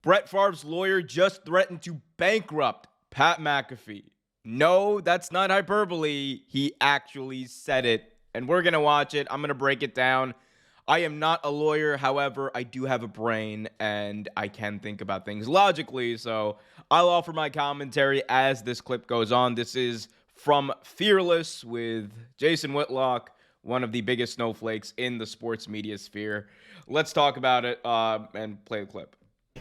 Brett Favre's lawyer just threatened to bankrupt Pat McAfee. No, that's not hyperbole. He actually said it. And we're going to watch it. I'm going to break it down. I am not a lawyer. However, I do have a brain and I can think about things logically. So I'll offer my commentary as this clip goes on. This is from Fearless with Jason Whitlock, one of the biggest snowflakes in the sports media sphere. Let's talk about it and play the clip.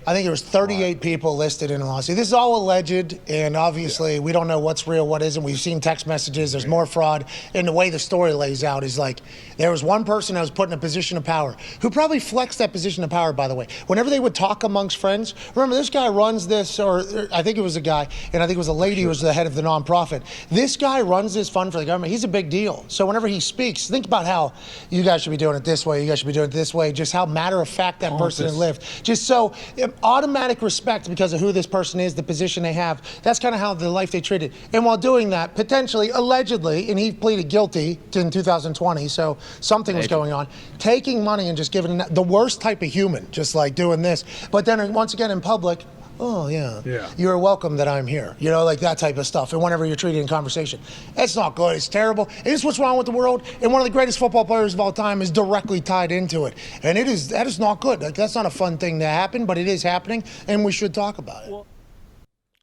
I think there was 38 people listed in a lawsuit. This is all alleged, and obviously we don't know what's real, what isn't. We've seen text messages. There's more fraud. And the way the story lays out is like there was one person that was put in a position of power who probably flexed that position of power, by the way. Whenever they would talk amongst friends, remember this guy runs this, or I think it was a guy, and I think it was a lady who was the head of the nonprofit. This guy runs this fund for the government. He's a big deal. So whenever he speaks, think about how you guys should be doing it this way, you guys should be doing it this way, just how matter of fact that person has lived. Just so automatic respect because of who this person is, the position they have. That's kind of how the life they treated. And while doing that, potentially, allegedly, and he pleaded guilty in 2020, so something was going on, taking money and just giving the worst type of human, just like doing this. But then once again in public, oh, yeah, you're welcome that I'm here. You know, like that type of stuff. And whenever you're treated in conversation, it's not good. It's terrible. It is what's wrong with the world. And one of the greatest football players of all time is directly tied into it. And that is not good. Like, that's not a fun thing to happen, but it is happening, and we should talk about it.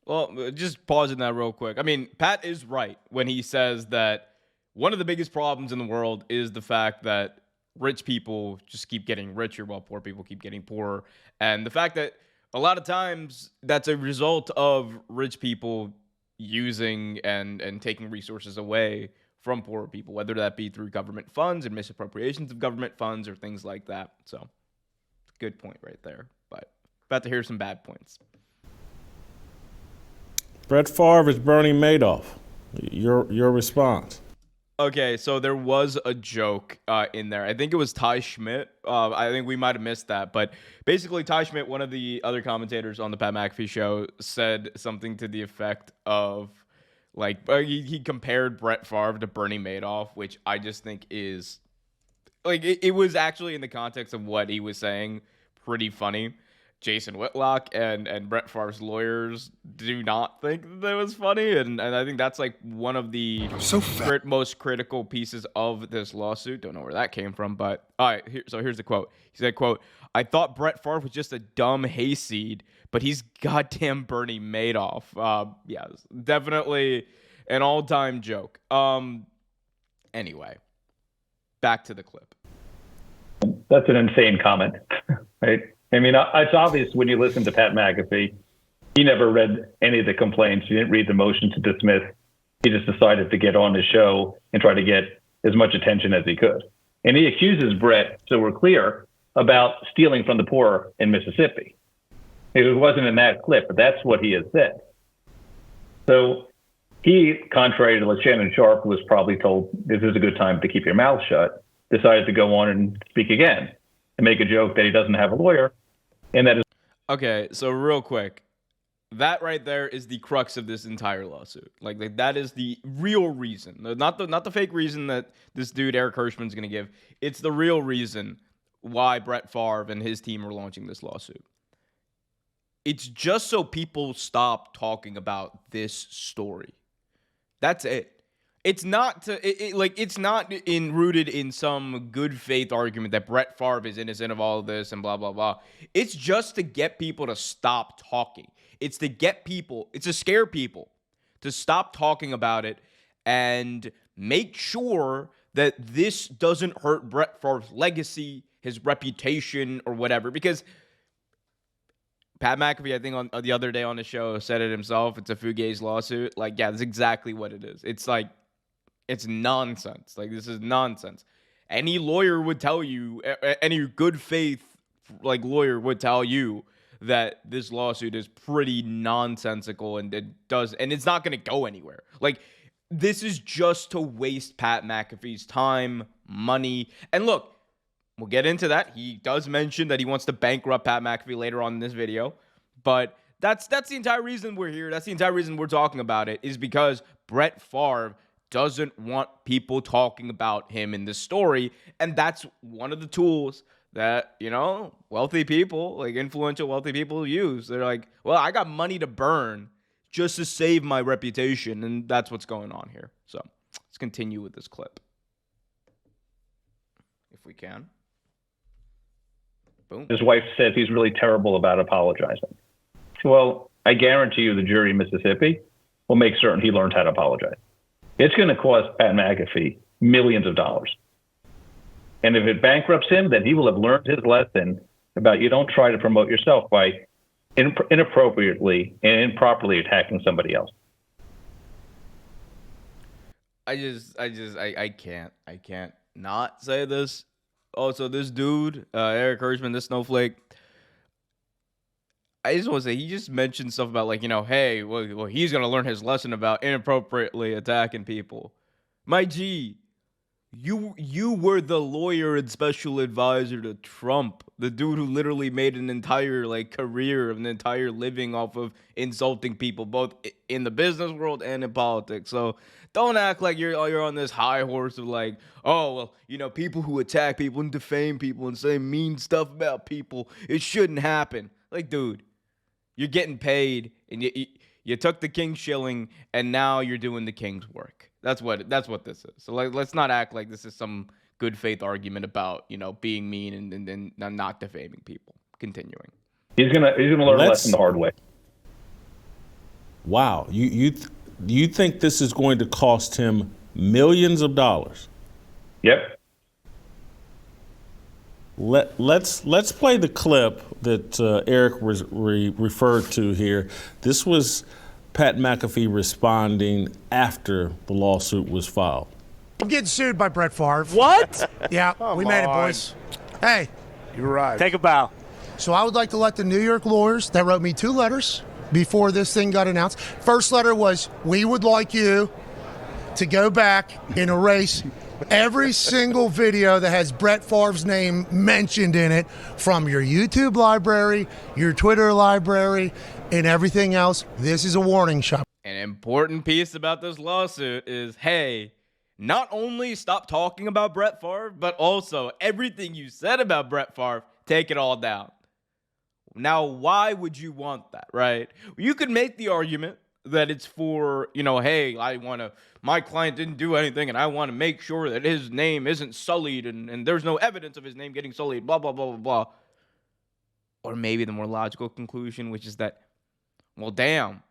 Well, just pausing that real quick. I mean, Pat is right when he says that one of the biggest problems in the world is the fact that rich people just keep getting richer while poor people keep getting poorer. And the fact that a lot of times that's a result of rich people using and taking resources away from poor people, whether that be through government funds and misappropriations of government funds or things like that. So, good point right there. But about to hear some bad points. Brett Favre is Bernie Madoff. Your response. Okay, so there was a joke in there. I think it was Ty Schmidt. I think we might have missed that. But basically, Ty Schmidt, one of the other commentators on the Pat McAfee show, said something to the effect of, like, he compared Brett Favre to Bernie Madoff, which I just think is, like, it was actually in the context of what he was saying, pretty funny. Jason Whitlock and Brett Favre's lawyers do not think that was funny, and I think that's like one of the most critical pieces of this lawsuit. Don't know where that came from, but all right. So here's the quote. He said, "quote I thought Brett Favre was just a dumb hayseed, but he's goddamn Bernie Madoff." Yeah, definitely an all-time joke. Anyway, back to the clip. That's an insane comment, right? I mean, it's obvious when you listen to Pat McAfee, he never read any of the complaints. He didn't read the motion to dismiss. He just decided to get on the show and try to get as much attention as he could. And he accuses Brett, so we're clear, about stealing from the poor in Mississippi. It wasn't in that clip, but that's what he has said. So he, contrary to what Shannon Sharp was probably told, this is a good time to keep your mouth shut, decided to go on and speak again and make a joke that he doesn't have a lawyer. And that is okay. So real quick, that right there is the crux of this entire lawsuit. Like that is the real reason, not the fake reason that this dude Eric Hirschman's going to give. It's the real reason why Brett Favre and his team are launching this lawsuit. It's just so people stop talking about this story. That's it. It's not it's not rooted in some good faith argument that Brett Favre is innocent of all of this and blah blah blah. It's just to get people to stop talking. It's to scare people to stop talking about it and make sure that this doesn't hurt Brett Favre's legacy, his reputation, or whatever. Because Pat McAfee, I think on the other day on the show, said it himself. It's a fugazi lawsuit. Like, yeah, that's exactly what it is. It's like, it's nonsense. Like, this is nonsense. Any lawyer would tell you, any good faith lawyer would tell you that this lawsuit is pretty nonsensical and it's not going to go anywhere. Like, this is just to waste Pat McAfee's time, money. And look, we'll get into that. He does mention that he wants to bankrupt Pat McAfee later on in this video. But that's the entire reason we're here. That's the entire reason we're talking about it, is because Brett Favre doesn't want people talking about him in this story. And that's one of the tools that, wealthy people, like influential wealthy people use. They're like, well, I got money to burn just to save my reputation. And that's what's going on here. So let's continue with this clip. If we can. Boom. His wife says he's really terrible about apologizing. Well, I guarantee you the jury in Mississippi will make certain he learned how to apologize. It's going to cost Pat McAfee millions of dollars. And if it bankrupts him, then he will have learned his lesson about you don't try to promote yourself by inappropriately and improperly attacking somebody else. I can't not say this. Also, this dude, Eric Hirschman, this snowflake, I just want to say, he just mentioned stuff about like, hey, well, he's going to learn his lesson about inappropriately attacking people. My G, you were the lawyer and special advisor to Trump, the dude who literally made an entire career, an entire living off of insulting people, both in the business world and in politics. So don't act like you're on this high horse of like, oh, well, people who attack people and defame people and say mean stuff about people, it shouldn't happen. Like, dude, you're getting paid and you took the king's shilling and now you're doing the king's work. That's what this is. So let's not act like this is some good faith argument about, being mean and not defaming people. Continuing. He's gonna learn a lesson the hard way. Wow. You think this is going to cost him millions of dollars? Yep. Let's play the clip that Eric was referred to here. This was Pat McAfee responding after the lawsuit was filed. I'm getting sued by Brett Favre. What? Yeah, we made it, boys. Hey. You're right. Take a bow. So I would like to let the New York lawyers that wrote me 2 letters before this thing got announced. First letter was, we would like you to go back and erase every single video that has Brett Favre's name mentioned in it from your YouTube library, your Twitter library, and everything else. This is a warning shot. An important piece about this lawsuit is, hey, not only stop talking about Brett Favre, but also everything you said about Brett Favre, take it all down. Now, why would you want that, right? You could make the argument that it's for, hey, my client didn't do anything and I want to make sure that his name isn't sullied and there's no evidence of his name getting sullied, blah, blah, blah, blah, blah. Or maybe the more logical conclusion, which is that, well, damn,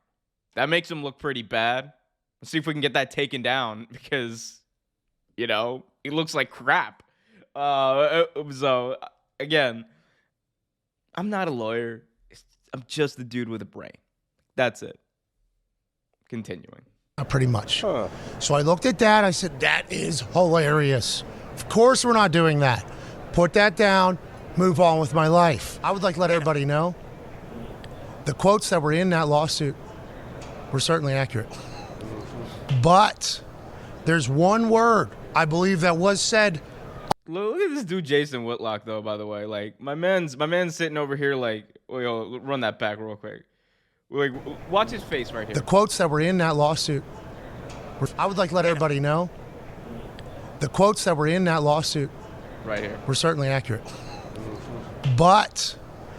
that makes him look pretty bad. Let's see if we can get that taken down because, he looks like crap. So, again, I'm not a lawyer. I'm just the dude with a brain. That's it. Continuing. Pretty much. So I looked at that. I said, that is hilarious. Of course we're not doing that. Put that down. Move on with my life. I would like to let everybody know the quotes that were in that lawsuit were certainly accurate. But there's one word I believe that was said. Look at this dude, Jason Whitlock, though, by the way. Like, my man's sitting over here like, run that back real quick. Like, watch his face right here. The quotes that were in that lawsuit, I would like to let everybody know the quotes that were in that lawsuit right here were certainly accurate. But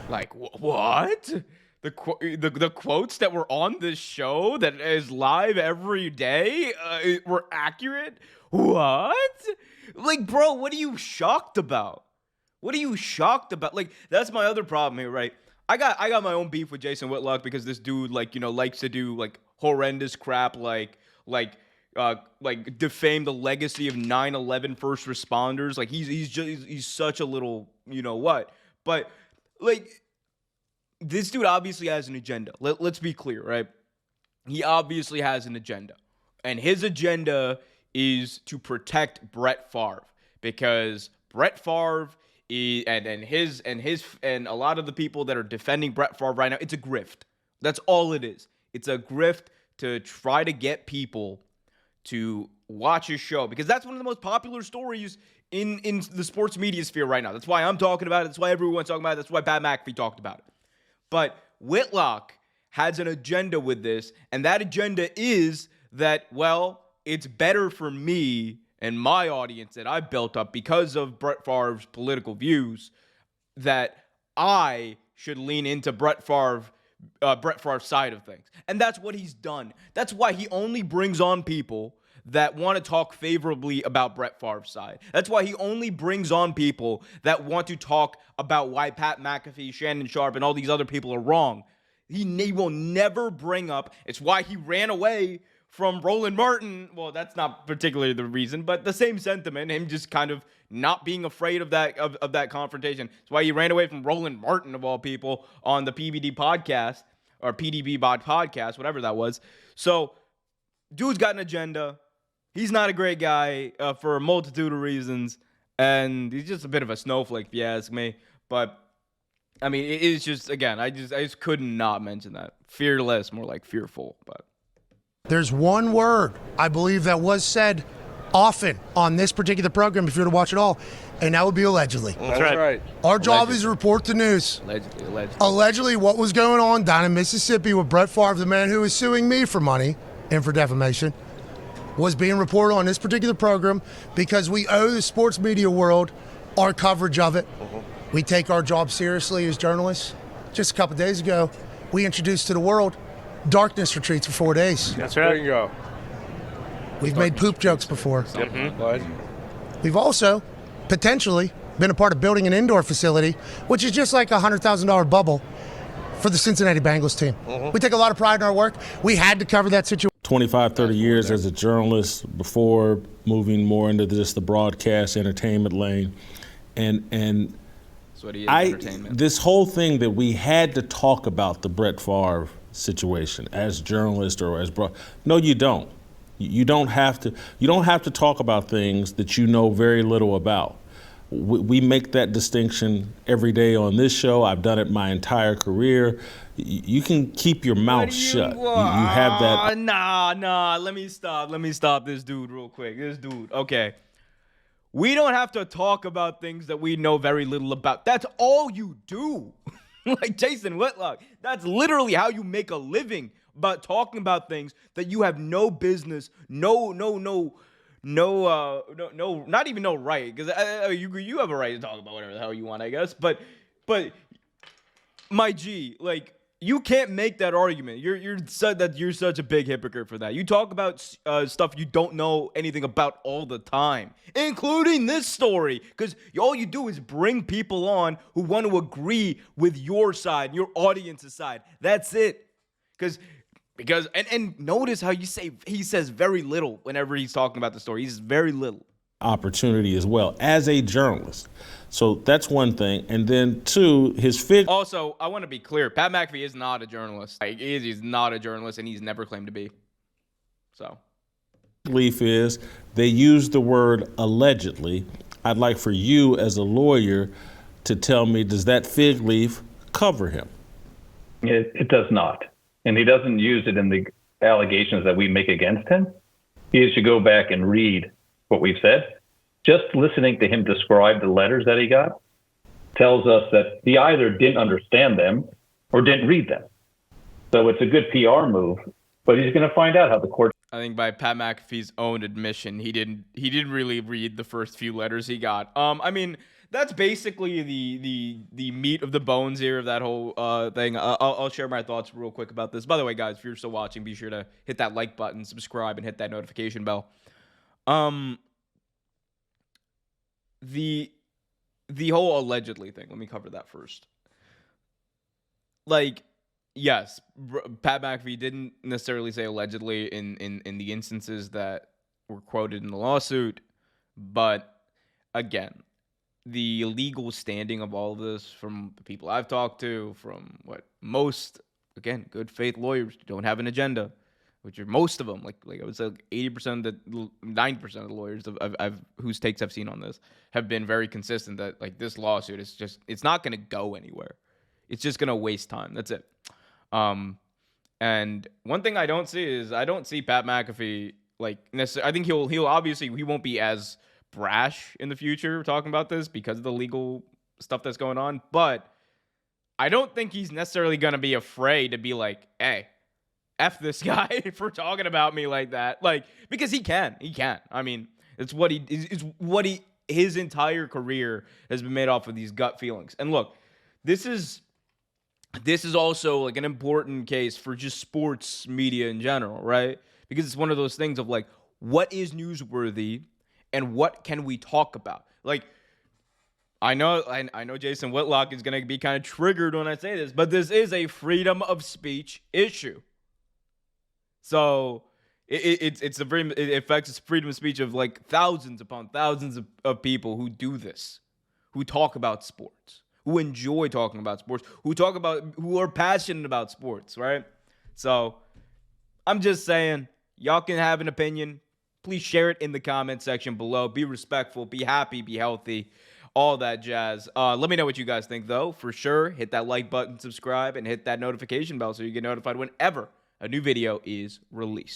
like, what? The quotes that were on this show that is live every day were accurate? What? Like, bro, what are you shocked about? What are you shocked about? Like, that's my other problem here, right? I got my own beef with Jason Whitlock because this dude, likes to do, horrendous crap, like defame the legacy of 9/11 first responders. Like, he's such a little, what? But, this dude obviously has an agenda. Let's be clear, right? He obviously has an agenda. And his agenda is to protect Brett Favre because Brett Favre and a lot of the people that are defending Brett Favre right now, it's a grift. That's all it is. It's a grift to try to get people to watch his show because that's one of the most popular stories in the sports media sphere right now. That's why I'm talking about it. That's why everyone's talking about it. That's why Pat McAfee talked about it. But Whitlock has an agenda with this, and that agenda is that, well, it's better for me and my audience that I've built up because of Brett Favre's political views. that I should lean into Brett Favre's side of things. And that's what he's done. That's why he only brings on people that want to talk favorably about Brett Favre's side. That's why he only brings on people that want to talk about why Pat McAfee, Shannon Sharpe, and all these other people are wrong. He will never bring up. It's why he ran away from Roland Martin. Well, that's not particularly the reason, but the same sentiment, him just kind of not being afraid of that confrontation. It's why he ran away from Roland Martin, of all people, on the PBD podcast, or PDB Bot podcast, whatever that was. So, dude's got an agenda. He's not a great guy for a multitude of reasons, and he's just a bit of a snowflake, if you ask me. But I mean, it's just, again, I just could not mention that. Fearless, more like fearful, but. There's one word I believe that was said often on this particular program, if you were to watch it all, and that would be allegedly. That's right. Our job is to report the news. Allegedly, what was going on down in Mississippi with Brett Favre, the man who is suing me for money and for defamation, was being reported on this particular program because we owe the sports media world our coverage of it. We take our job seriously as journalists. Just a couple days ago, we introduced to the world darkness retreats for 4 days. That's right. There you go. We've made poop jokes before. Mm-hmm. We've also potentially been a part of building an indoor facility, which is just like a $100,000 bubble for the Cincinnati Bengals team. We take a lot of pride in our work. We had to cover that situation. 25, 30 years as a journalist before moving more into just the broadcast entertainment lane. And this whole thing that we had to talk about the Brett Favre situation as journalist or as no, you don't. You don't have to. You don't have to talk about things that you know very little about. We make that distinction every day on this show. I've done it my entire career. You can keep your mouth shut. You have that. Nah. Let me stop this dude real quick. Okay. We don't have to talk about things that we know very little about. That's all you do. Like Jason Whitlock. That's literally how you make a living, about talking about things that you have no business, not even no right, because you have a right to talk about whatever the hell you want, I guess. But my G, like, you can't make that argument. You're such a big hypocrite for that. You talk about stuff you don't know anything about all the time, including this story, because all you do is bring people on who want to agree with your side, your audience's side. That's it. Because notice how he says very little whenever he's talking about the story. He's very little. Opportunity as well as a journalist. So that's one thing. And then two, his fig. Also, I want to be clear. Pat McAfee is not a journalist. He's not a journalist, and he's never claimed to be. So. Belief is they use the word allegedly. I'd like for you as a lawyer to tell me, does that fig leaf cover him? It does not. And he doesn't use it in the allegations that we make against him. He should go back and read what we've said. Just listening to him describe the letters that he got tells us that he either didn't understand them or didn't read them. So it's a good PR move, but he's going to find out how the court. I think by Pat McAfee's own admission, he didn't really read the first few letters he got. I mean, that's basically the meat of the bones here of that whole thing. I'll share my thoughts real quick about this. By the way, guys, if you're still watching, be sure to hit that like button, subscribe, and hit that notification bell. The whole allegedly thing. Let me cover that first. Like, yes, Pat McAfee didn't necessarily say allegedly in the instances that were quoted in the lawsuit, but again, the legal standing of all of this from the people I've talked to, from what most, again, good faith lawyers don't have an agenda, which are most of them, like I would say 80%, 90% of the lawyers I've whose takes I've seen on this have been very consistent that like this lawsuit is just, it's not going to go anywhere. It's just going to waste time. That's it. And one thing I don't see is I don't see Pat McAfee like necessarily. I think he'll obviously he won't be as brash in the future talking about this because of the legal stuff that's going on. But I don't think he's necessarily going to be afraid to be like, hey, F this guy for talking about me like that. Like, because he can. I mean, it's what he his entire career has been made off of these gut feelings. And look, this is also like an important case for just sports media in general, right? Because it's one of those things of like, what is newsworthy and what can we talk about? Like, I know Jason Whitlock is going to be kind of triggered when I say this, but this is a freedom of speech issue. So it affects the freedom of speech of like thousands upon thousands of people who do this, who talk about sports, who enjoy talking about sports, who are passionate about sports, right? So I'm just saying, y'all can have an opinion. Please share it in the comment section below. Be respectful, be happy, be healthy, all that jazz. Let me know what you guys think, though. For sure, hit that like button, subscribe, and hit that notification bell so you get notified whenever a new video is released.